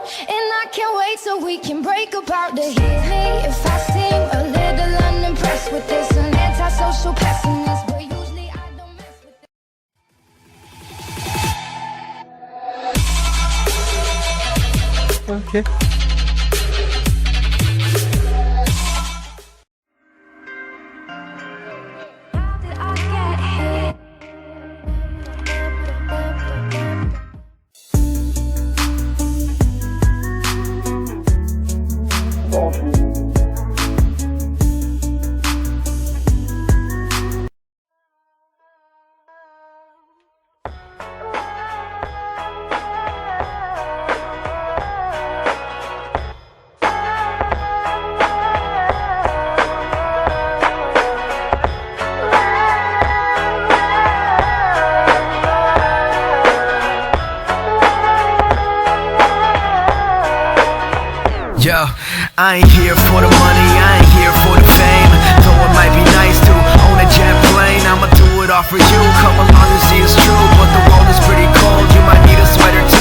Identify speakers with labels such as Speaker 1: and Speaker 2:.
Speaker 1: And I can't wait so we can break apart to hit me if I seem a little unimpressed with this. An antisocial pessimist, but usually I don't mess with it.
Speaker 2: Okay.
Speaker 1: How did I get here?
Speaker 3: Yo, I ain't here for the money, I ain't here for the fame. Though it might be nice to own a jet plane, I'ma do it all for you. Come along and see it's true, but the world is pretty cold. You might need a sweater too.